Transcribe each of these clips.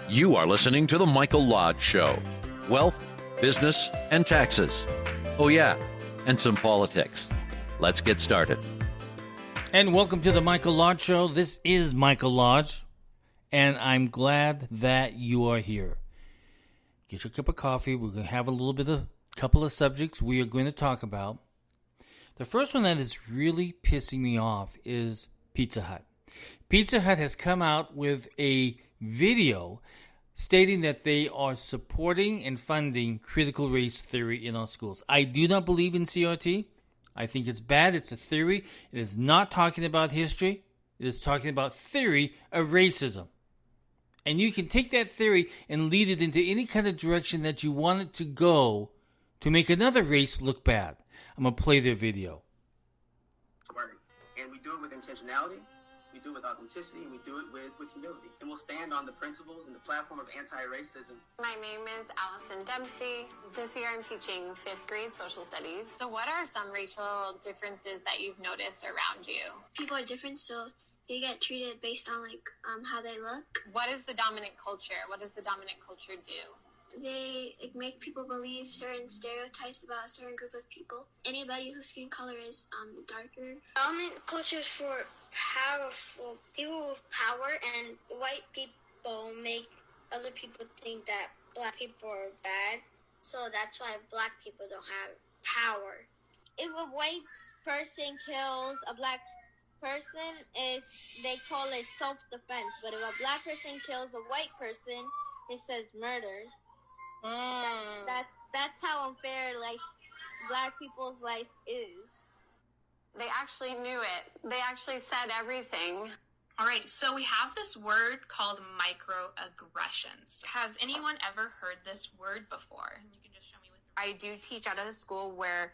You are listening to The Michael Lodge Show. Wealth, business, and taxes. Oh yeah, and some politics. Let's get started. And welcome to The Michael Lodge Show. This is Michael Lodge, and I'm glad that you are here. Get your cup of coffee. We're going to have a couple of subjects we are going to talk about. The first one that is really pissing me off is Pizza Hut. Pizza Hut has come out with a video stating that they are supporting and funding critical race theory in our schools. I do not believe in CRT. I think it's bad. It's a theory. It is not talking about history. It is talking about theory of racism. And you can take that theory and lead it into any kind of direction that you want it to go to make another race look bad. I'm going to play their video. And we do it with intentionality, we do it with authenticity, and we do it with humility. And we'll stand on the principles and the platform of anti-racism. My name is Allison Dempsey. This year I'm teaching 5th grade social studies. So what are some racial differences that you've noticed around you? People are different, so they get treated based on how they look. What is the dominant culture? What does the dominant culture do? They make people believe certain stereotypes about a certain group of people. Anybody whose skin color is darker. Dominant culture is for powerful people with power, and white people make other people think that black people are bad. So that's why black people don't have power. If a white person kills a black person, they call it self-defense. But if a black person kills a white person, it says murder. That's how unfair black people's life is. They actually knew it. They actually said everything. All right, so we have this word called microaggressions. Has anyone ever heard this word before? You can just show me with. I do teach at a school where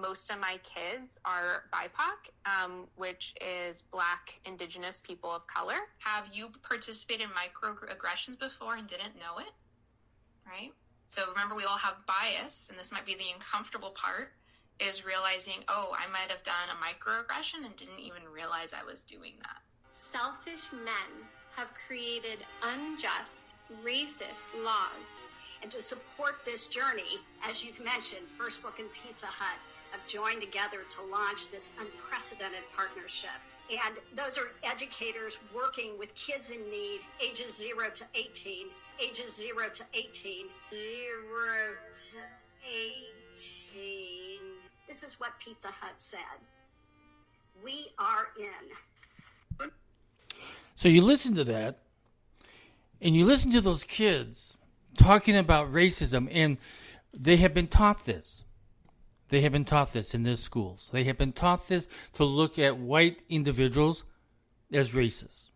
most of my kids are BIPOC, which is Black, Indigenous people of color. Have you participated in microaggressions before and didn't know it? Right? So remember, we all have bias, and this might be the uncomfortable part, is realizing, oh, I might have done a microaggression and didn't even realize I was doing that. Selfish men have created unjust, racist laws. And to support this journey, as you've mentioned, First Book and Pizza Hut have joined together to launch this unprecedented partnership. And those are educators working with kids in need, ages 0 to 18, ages 0 to 18, 0 to 18. This is what Pizza Hut said. We are in. So you listen to that, and you listen to those kids talking about racism, and they have been taught this. They have been taught this in their schools. They have been taught this to look at white individuals as racist.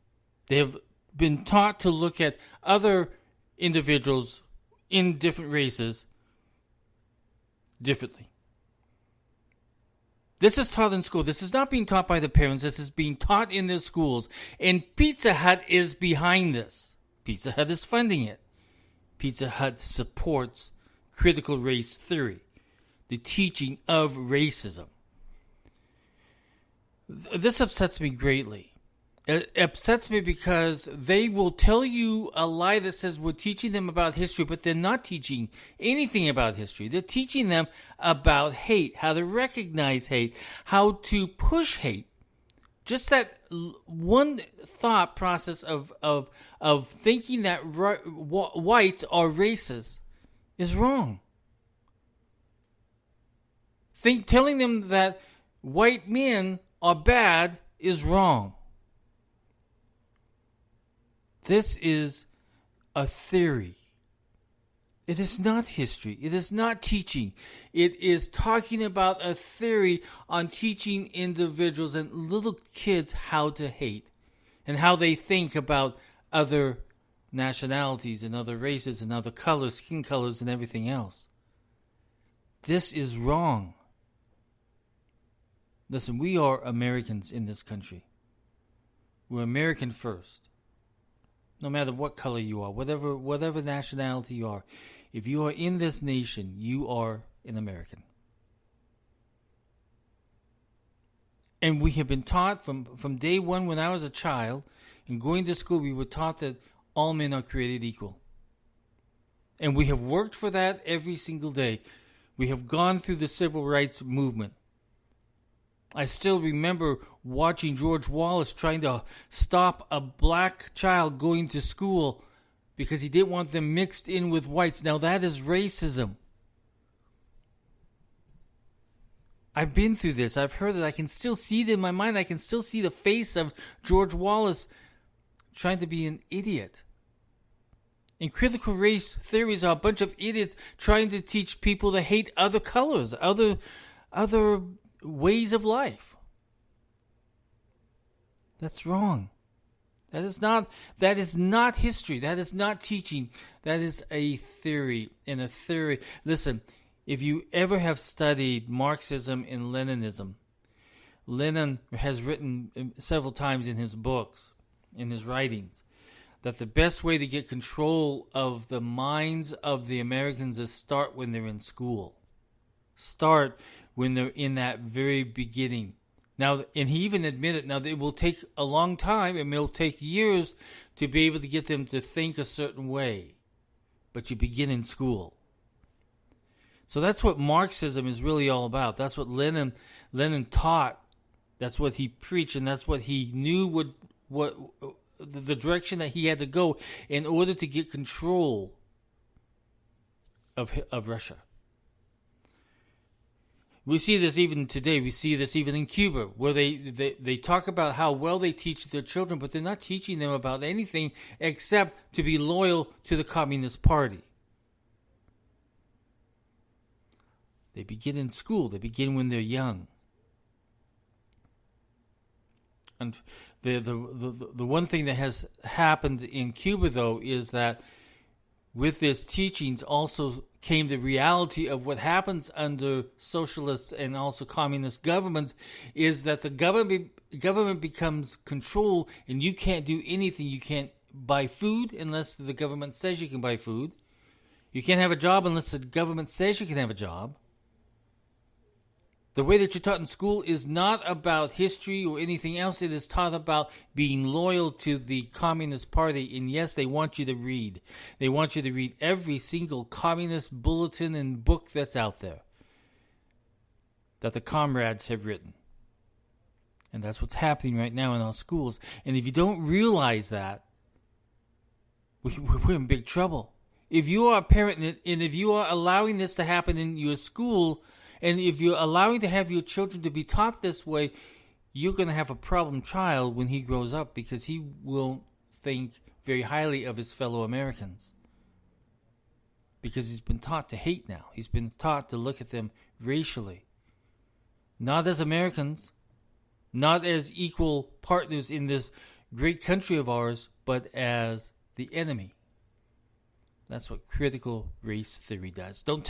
They have been taught to look at other individuals in different races differently. This is taught in school. This is not being taught by the parents. This is being taught in their schools. And Pizza Hut is behind this. Pizza Hut is funding it. Pizza Hut supports critical race theory, the teaching of racism. This upsets me greatly. It upsets me because they will tell you a lie that says we're teaching them about history, but they're not teaching anything about history. They're teaching them about hate, how to recognize hate, how to push hate. Just that one thought process of thinking that whites are racist is wrong. Telling them that white men are bad is wrong. This is a theory. It is not history. It is not teaching. It is talking about a theory on teaching individuals and little kids how to hate and how they think about other nationalities and other races and other colors, skin colors, and everything else. This is wrong. Listen, we are Americans in this country. We're American first. No matter what color you are, whatever nationality you are, if you are in this nation, you are an American. And we have been taught from day one when I was a child and going to school, we were taught that all men are created equal. And we have worked for that every single day. We have gone through the civil rights movement. I still remember watching George Wallace trying to stop a black child going to school because he didn't want them mixed in with whites. Now that is racism. I've been through this. I've heard it. I can still see it in my mind. I can still see the face of George Wallace trying to be an idiot. And critical race theories are a bunch of idiots trying to teach people to hate other colors, other ways of life. That's wrong. That is not history. That is not teaching. That is a theory. And a theory. Listen, if you ever have studied Marxism and Leninism, Lenin has written several times in his books, in his writings, that the best way to get control of the minds of the Americans is start when they're in school. Start when they're in that very beginning. Now, and he even admitted, now it will take a long time, and it will take years to be able to get them to think a certain way. But you begin in school. So that's what Marxism is really all about. That's what Lenin taught. That's what he preached, and that's what he knew what the direction that he had to go in order to get control of Russia. We see this even today. We see this even in Cuba, where they talk about how well they teach their children, but they're not teaching them about anything except to be loyal to the Communist Party. They begin in school. They begin when they're young. And the one thing that has happened in Cuba, though, is that with this teachings also came the reality of what happens under socialist and also communist governments, is that the government becomes control, and you can't do anything. You can't buy food unless the government says you can buy food. You can't have a job unless the government says you can have a job. The way that you're taught in school is not about history or anything else. It is taught about being loyal to the Communist Party. And yes, they want you to read. They want you to read every single communist bulletin and book that's out there that the comrades have written. And that's what's happening right now in our schools. And if you don't realize that, we're in big trouble. If you are a parent and if you are allowing this to happen in your school, and if you're allowing to have your children to be taught this way, you're going to have a problem child when he grows up, because he will think very highly of his fellow Americans. Because he's been taught to hate now. He's been taught to look at them racially. Not as Americans, not as equal partners in this great country of ours, but as the enemy. That's what critical race theory does. Don't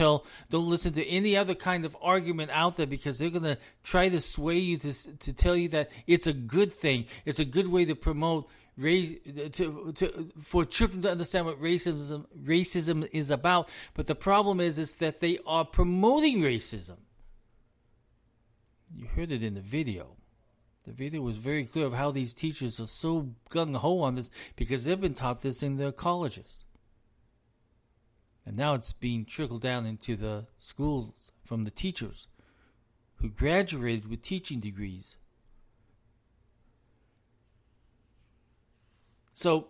listen to any other kind of argument out there, because they're going to try to sway you to tell you that it's a good thing. It's a good way to promote race, for children to understand what racism is about. But the problem is that they are promoting racism. You heard it in the video. The video was very clear of how these teachers are so gung-ho on this, because they've been taught this in their colleges. And now it's being trickled down into the schools from the teachers who graduated with teaching degrees. So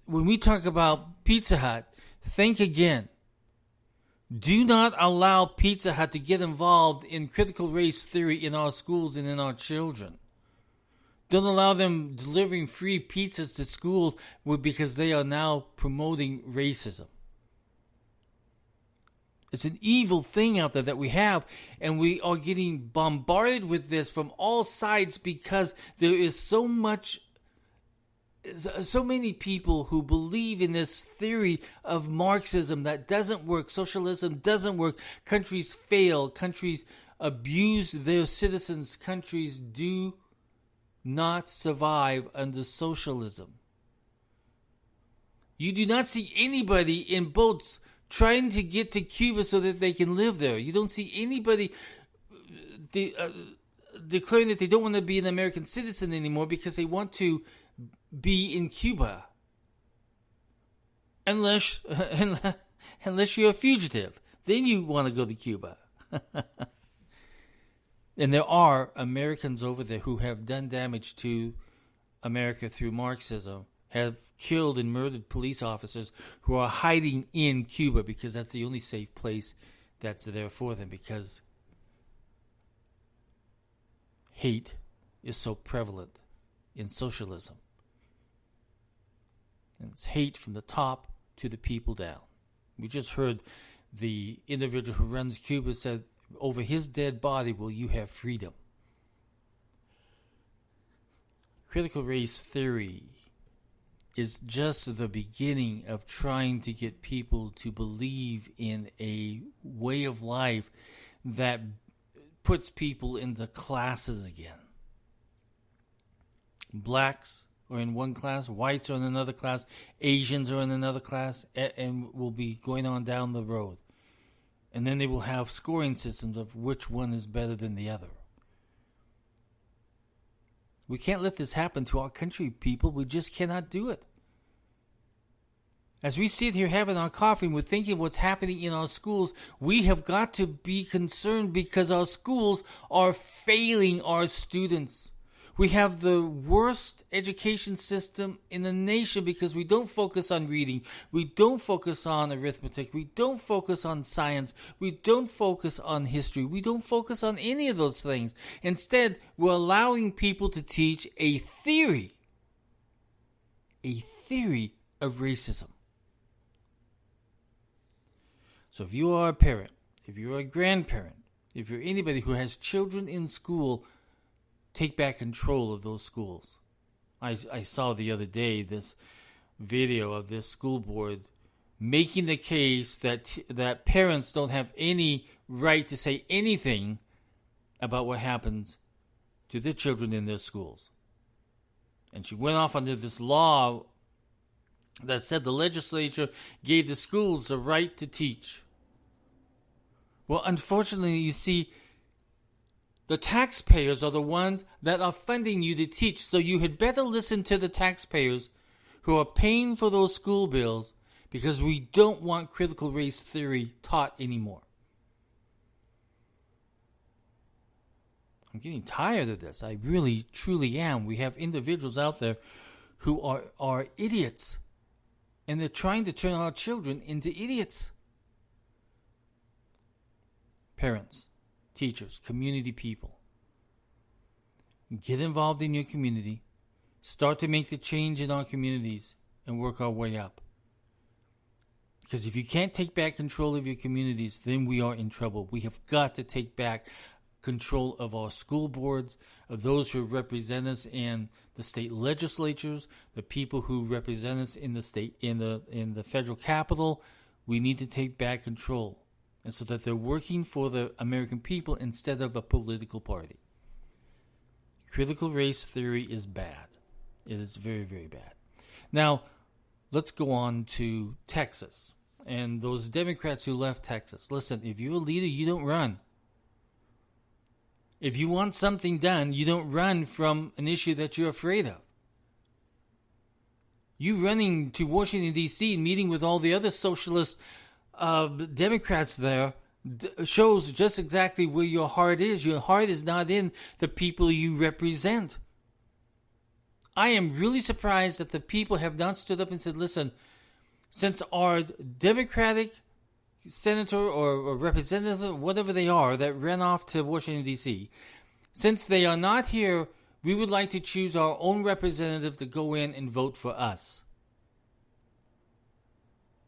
when we talk about Pizza Hut, think again. Do not allow Pizza Hut to get involved in critical race theory in our schools and in our children. Don't allow them delivering free pizzas to school because they are now promoting racism. It's an evil thing out there that we have, and we are getting bombarded with this from all sides, because there is so many people who believe in this theory of Marxism that doesn't work. Socialism doesn't work. Countries fail. Countries abuse their citizens. Countries do not survive under socialism. You do not see anybody in boats trying to get to Cuba so that they can live there. You don't see anybody declaring that they don't want to be an American citizen anymore because they want to be in Cuba. unless you're a fugitive. Then you want to go to Cuba. And there are Americans over there who have done damage to America through Marxism, have killed and murdered police officers who are hiding in Cuba because that's the only safe place that's there for them, because hate is so prevalent in socialism. And it's hate from the top to the people down. We just heard the individual who runs Cuba said, over his dead body will you have freedom. Critical race theory is just the beginning of trying to get people to believe in a way of life that puts people into classes again. Blacks are in one class, whites are in another class, Asians are in another class, and will be going on down the road. And then they will have scoring systems of which one is better than the other. We can't let this happen to our country, people. We just cannot do it. As we sit here having our coffee and we're thinking what's happening in our schools, we have got to be concerned because our schools are failing our students. We have the worst education system in the nation because we don't focus on reading. We don't focus on arithmetic. We don't focus on science. We don't focus on history. We don't focus on any of those things. Instead, we're allowing people to teach a theory of racism. So if you are a parent, if you're a grandparent, if you're anybody who has children in school, take back control of those schools. I saw the other day this video of this school board making the case that parents don't have any right to say anything about what happens to their children in their schools. And she went off under this law that said the legislature gave the schools the right to teach. Well, unfortunately, you see, the taxpayers are the ones that are funding you to teach, so you had better listen to the taxpayers who are paying for those school bills, because we don't want critical race theory taught anymore. I'm getting tired of this. I really, truly am. We have individuals out there who are idiots, and they're trying to turn our children into idiots. Parents, teachers, community people, get involved in your community, start to make the change in our communities, and work our way up. Because if you can't take back control of your communities, then we are in trouble. We have got to take back control of our school boards, of those who represent us in the state legislatures, the people who represent us in the state, in the federal capital. We need to take back control, and so that they're working for the American people instead of a political party. Critical race theory is bad. It is very, very bad. Now, let's go on to Texas and those Democrats who left Texas. Listen, if you're a leader, you don't run. If you want something done, you don't run from an issue that you're afraid of. You running to Washington, D.C. and meeting with all the other socialist Democrats there shows just exactly where your heart is. Your heart is not in the people you represent. I am really surprised that the people have not stood up and said, listen, since our Democratic senator or representative, whatever they are, that ran off to Washington, D.C., since they are not here, we would like to choose our own representative to go in and vote for us.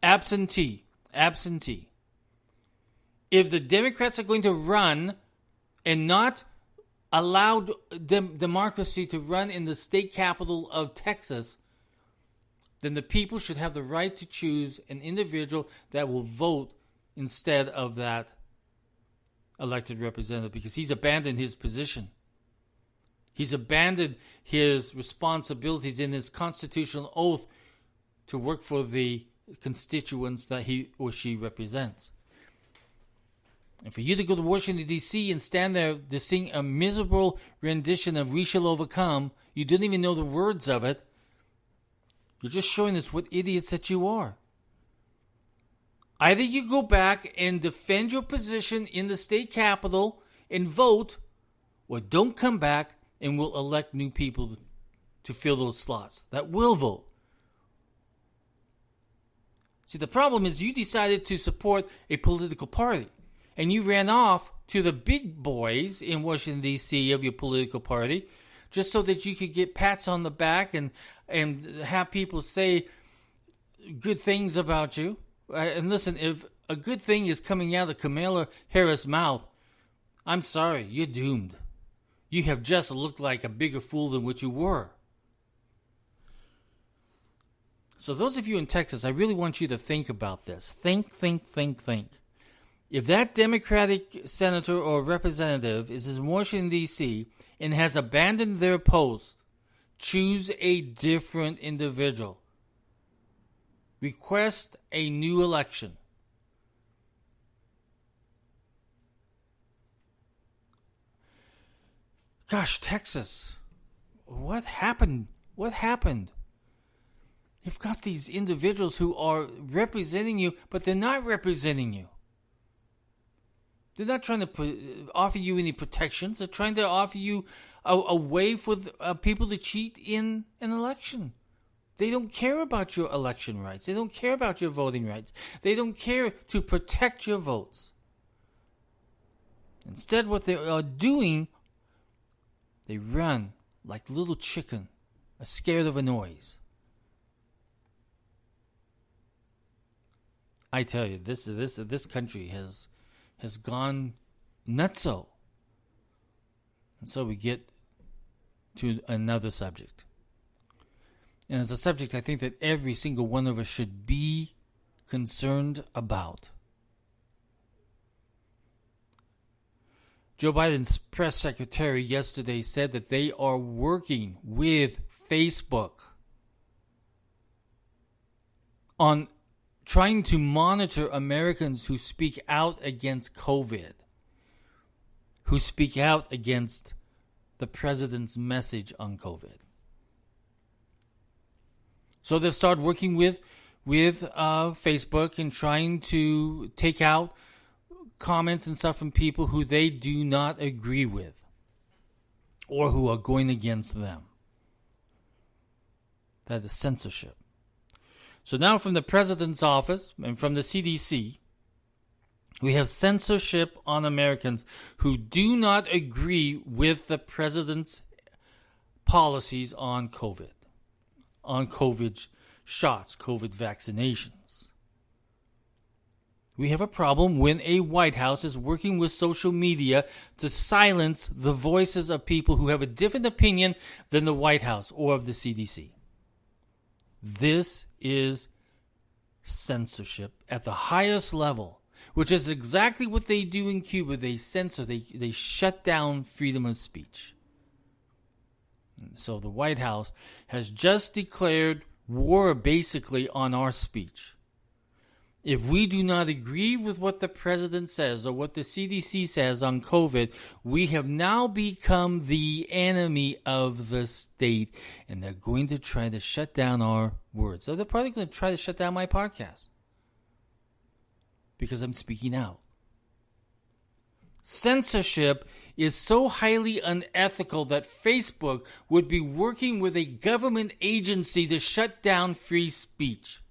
Absentee. If the Democrats are going to run and not allow democracy to run in the state capital of Texas, then the people should have the right to choose an individual that will vote instead of that elected representative, because he's abandoned his position. He's abandoned his responsibilities in his constitutional oath to work for the constituents that he or she represents. And for you to go to Washington, D.C. and stand there to sing a miserable rendition of We Shall Overcome, you didn't even know the words of it, you're just showing us what idiots that you are. Either you go back and defend your position in the state capitol and vote, or don't come back and we'll elect new people to fill those slots that will vote. See, the problem is you decided to support a political party, and you ran off to the big boys in Washington, D.C. of your political party just so that you could get pats on the back and have people say good things about you. And listen, if a good thing is coming out of Kamala Harris' mouth, I'm sorry, you're doomed. You have just looked like a bigger fool than what you were. So those of you in Texas, I really want you to think about this. Think. If that Democratic senator or representative is in Washington, D.C. and has abandoned their post, choose a different individual. Request a new election. Gosh, Texas, what happened? You've got these individuals who are representing you, but they're not representing you. They're not trying to offer you any protections. They're trying to offer you a way for people to cheat in an election. They don't care about your election rights. They don't care about your voting rights. They don't care to protect your votes. Instead, what they are doing, they run like little chicken, scared of a noise. I tell you, this country has gone nutso. And so we get to another subject. And it's a subject I think that every single one of us should be concerned about. Joe Biden's press secretary yesterday said that they are working with Facebook on trying to monitor Americans who speak out against COVID, who speak out against the president's message on COVID. So they've started working with Facebook and trying to take out comments and stuff from people who they do not agree with or who are going against them. That is censorship. So now from the president's office and from the CDC, we have censorship on Americans who do not agree with the president's policies on COVID shots, COVID vaccinations. We have a problem when a White House is working with social media to silence the voices of people who have a different opinion than the White House or of the CDC. This is censorship at the highest level, which is exactly what they do in Cuba. They censor, they shut down freedom of speech. And so the White House has just declared war basically on our speech. If we do not agree with what the president says or what the CDC says on COVID, we have now become the enemy of the state, and they're going to try to shut down our words. So they're probably going to try to shut down my podcast because I'm speaking out. Censorship is so highly unethical that Facebook would be working with a government agency to shut down free speech.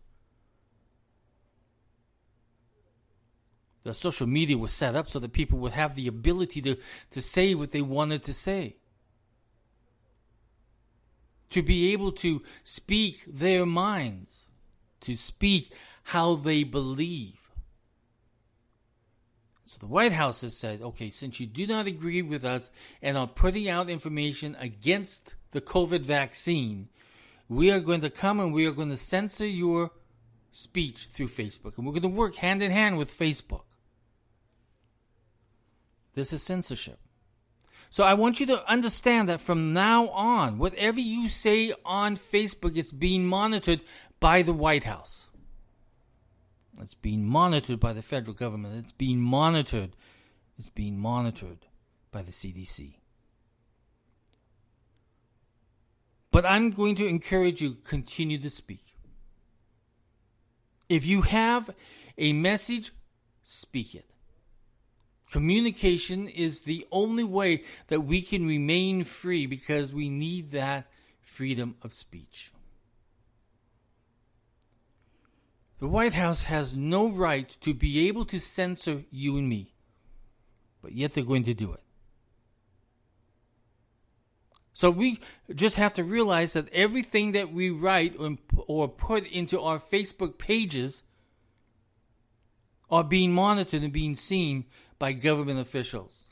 The social media was set up so that people would have the ability to say what they wanted to say. To be able to speak their minds. To speak how they believe. So the White House has said, okay, since you do not agree with us and are putting out information against the COVID vaccine, we are going to come and we are going to censor your speech through Facebook. And we're going to work hand in hand with Facebook. This is censorship. So I want you to understand that from now on, whatever you say on Facebook, it's being monitored by the White House. It's being monitored by the federal government. It's being monitored by the CDC. But I'm going to encourage you to continue to speak. If you have a message, speak it. Communication is the only way that we can remain free, because we need that freedom of speech. The White House has no right to be able to censor you and me, but yet they're going to do it. So we just have to realize that everything that we write or put into our Facebook pages are being monitored and being seen by government officials.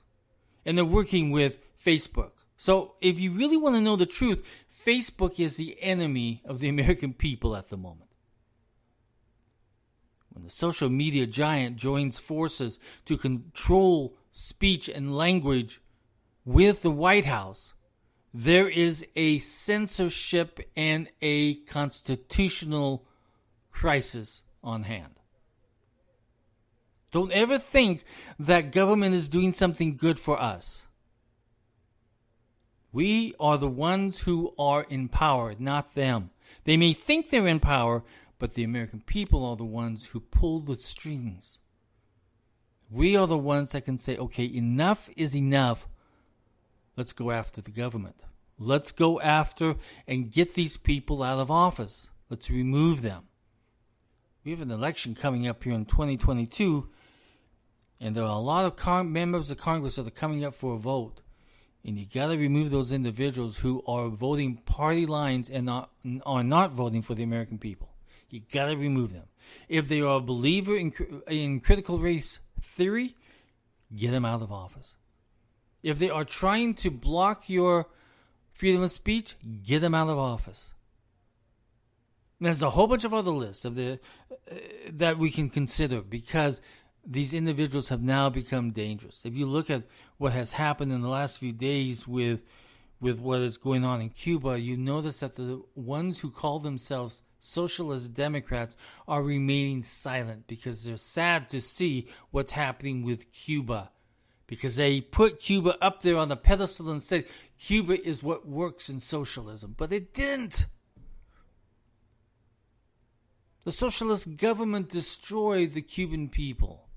And they're working with Facebook. So if you really want to know the truth, Facebook is the enemy of the American people at the moment. When the social media giant joins forces to control speech and language with the White House, there is a censorship and a constitutional crisis on hand. Don't ever think that government is doing something good for us. We are the ones who are in power, not them. They may think they're in power, but the American people are the ones who pull the strings. We are the ones that can say, okay, enough is enough. Let's go after the government. Let's go after and get these people out of office. Let's remove them. We have an election coming up here in 2022, and there are a lot of members of Congress that are coming up for a vote. And you got to remove those individuals who are voting party lines and are not voting for the American people. You got to remove them. If they are a believer in critical race theory, get them out of office. If they are trying to block your freedom of speech, get them out of office. And there's a whole bunch of other lists of that we can consider, because these individuals have now become dangerous. If you look at what has happened in the last few days with what is going on in Cuba, you notice that the ones who call themselves socialist Democrats are remaining silent, because they're sad to see what's happening with Cuba. Because they put Cuba up there on the pedestal and said Cuba is what works in socialism. But it didn't. The socialist government destroyed the Cuban people.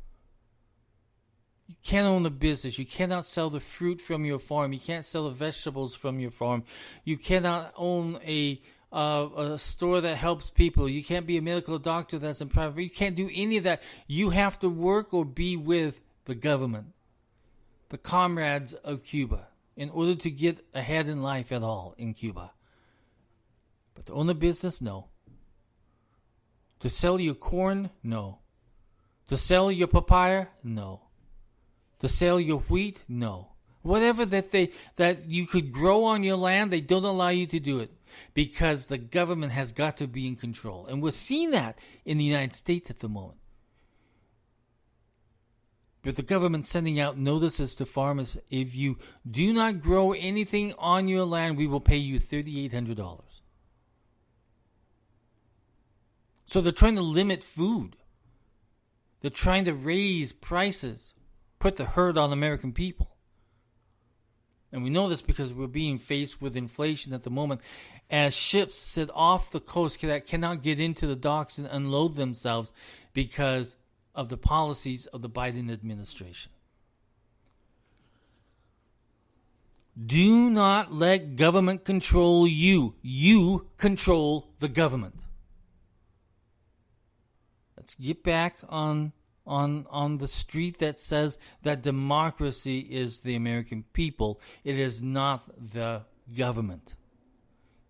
You can't own a business. You cannot sell the fruit from your farm. You can't sell the vegetables from your farm. You cannot own a store that helps people. You can't be a medical doctor that's in private. You can't do any of that. You have to work or be with the government, the comrades of Cuba, in order to get ahead in life at all in Cuba. But to own a business, no. To sell your corn, no. To sell your papaya, no. To sell your wheat, no. Whatever that you could grow on your land, they don't allow you to do it, because the government has got to be in control. And we're seeing that in the United States at the moment. With the government sending out notices to farmers, if you do not grow anything on your land, we will pay you $3,800. So they're trying to limit food. They're trying to raise prices, put the hurt on American people. And we know this because we're being faced with inflation at the moment, as ships sit off the coast that cannot get into the docks and unload themselves because of the policies of the Biden administration. Do not let government control you. You control the government. Let's get back on the street that says that democracy is the American people. It is not the government.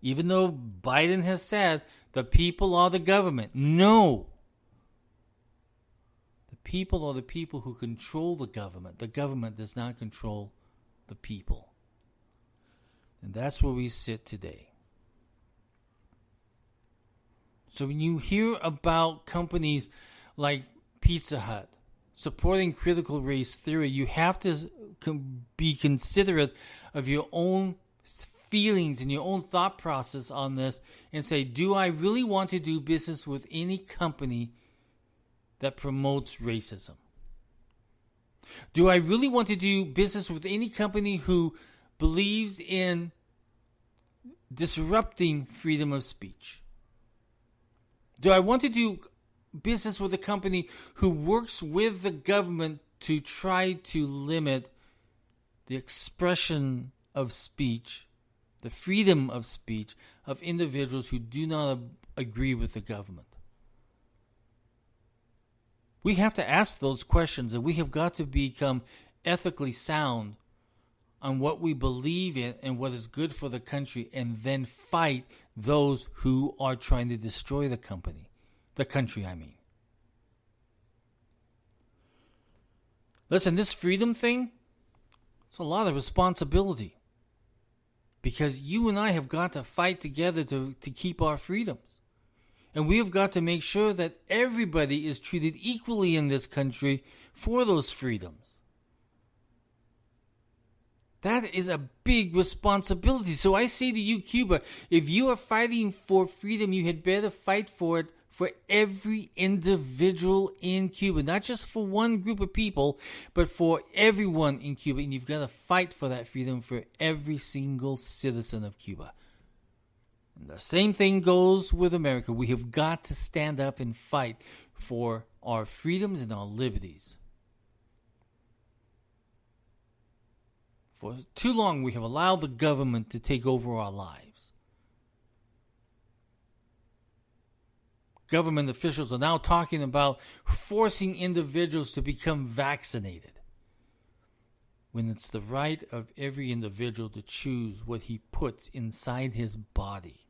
Even though Biden has said the people are the government. No. The people are the people who control the government. The government does not control the people. And that's where we sit today. So when you hear about companies like Pizza Hut supporting critical race theory, you have to be considerate of your own feelings and your own thought process on this and say, do I really want to do business with any company that promotes racism? Do I really want to do business with any company who believes in disrupting freedom of speech? Do I want to do business with a company who works with the government to try to limit the expression of speech, the freedom of speech of individuals who do not agree with the government. We have to ask those questions, and we have got to become ethically sound on what we believe in and what is good for the country, and then fight those who are trying to destroy the country. Listen, this freedom thing, it's a lot of responsibility, because you and I have got to fight together to keep our freedoms. And we have got to make sure that everybody is treated equally in this country for those freedoms. That is a big responsibility. So I say to you, Cuba, if you are fighting for freedom, you had better fight for it for every individual in Cuba. Not just for one group of people, but for everyone in Cuba. And you've got to fight for that freedom for every single citizen of Cuba. And the same thing goes with America. We have got to stand up and fight for our freedoms and our liberties. For too long, we have allowed the government to take over our lives. Government officials are now talking about forcing individuals to become vaccinated, when it's the right of every individual to choose what he puts inside his body.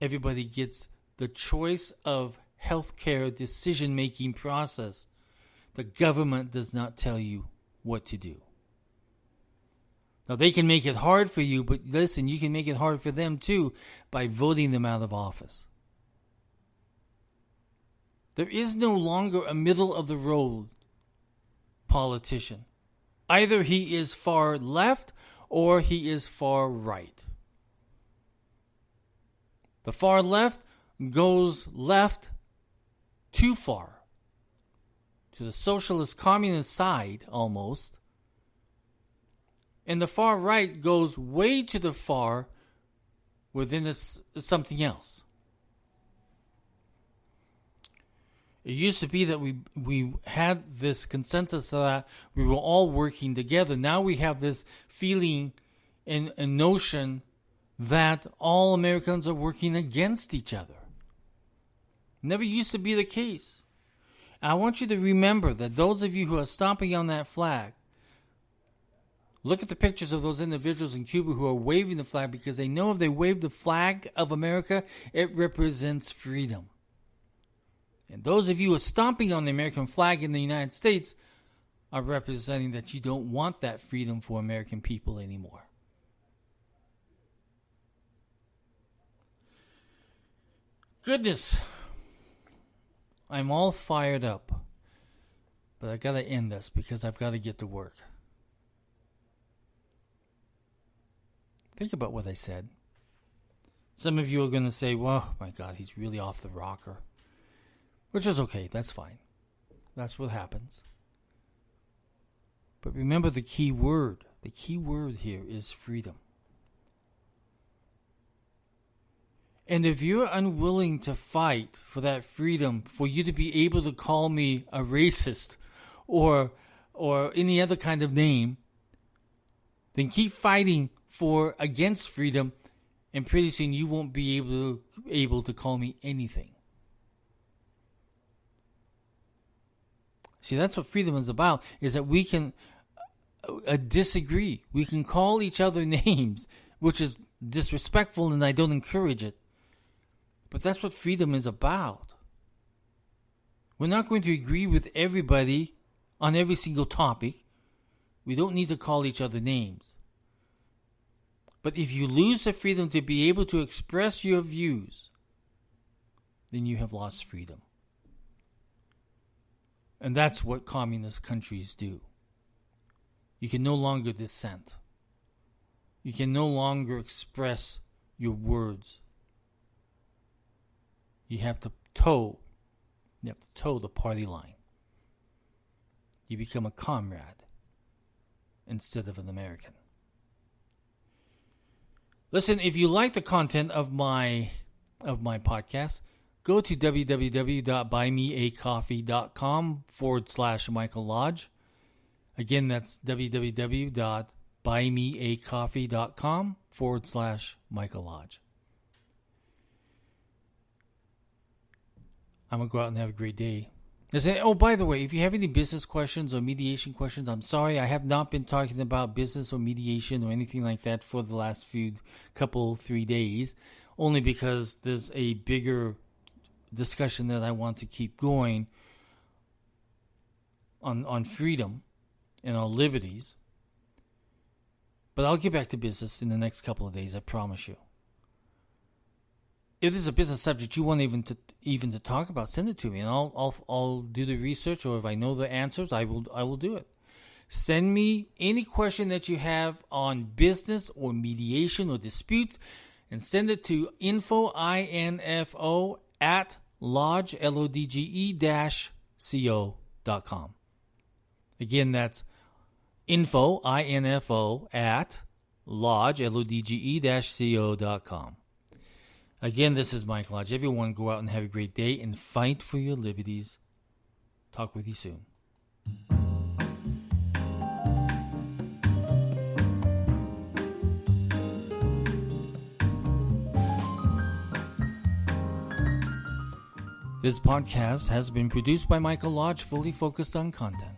Everybody gets the choice of healthcare decision-making process. The government does not tell you what to do. Now, they can make it hard for you, but listen, you can make it hard for them too by voting them out of office. There is no longer a middle-of-the-road politician. Either he is far left or he is far right. The far left goes left too far, to the socialist communist side almost. And the far right goes way to the far within something else. It used to be that we had this consensus that we were all working together. Now we have this feeling and notion that all Americans are working against each other. Never used to be the case. I want you to remember that those of you who are stomping on that flag, look at the pictures of those individuals in Cuba who are waving the flag, because they know if they wave the flag of America, it represents freedom. And those of you who are stomping on the American flag in the United States are representing that you don't want that freedom for American people anymore. Goodness, I'm all fired up, but I gotta end this because I've got to get to work. Think about what I said. Some of you are going to say, well, my God, he's really off the rocker. Which is okay, that's fine. That's what happens. But remember the key word. The key word here is freedom. And if you're unwilling to fight for that freedom, for you to be able to call me a racist or any other kind of name, then keep fighting against freedom, and pretty soon you won't be able to call me anything. See, that's what freedom is about, is that we can disagree. We can call each other names, which is disrespectful, and I don't encourage it. But that's what freedom is about. We're not going to agree with everybody on every single topic. We don't need to call each other names. But if you lose the freedom to be able to express your views, then you have lost freedom. And that's what communist countries do. You can no longer dissent. You can no longer express your words. You have to toe the party line. You become a comrade instead of an American. Listen, if you like the content of my podcast, go to www.buymeacoffee.com/Michael Lodge. Again, that's www.buymeacoffee.com/Michael Lodge. I'm going to go out and have a great day. Oh, by the way, if you have any business questions or mediation questions, I'm sorry, I have not been talking about business or mediation or anything like that for the last 3 days, only because there's a bigger discussion that I want to keep going on freedom and on liberties. But I'll get back to business in the next couple of days, I promise you. If there's a business subject you want even to talk about, send it to me, and I'll do the research. Or if I know the answers, I will do it. Send me any question that you have on business or mediation or disputes, and send it to info@lodge lodge-co.com. Again, that's info@lodge lodge-co.com. Again, this is Mike Lodge. Everyone go out and have a great day and fight for your liberties. Talk with you soon. This podcast has been produced by Michael Lodge, fully focused on content.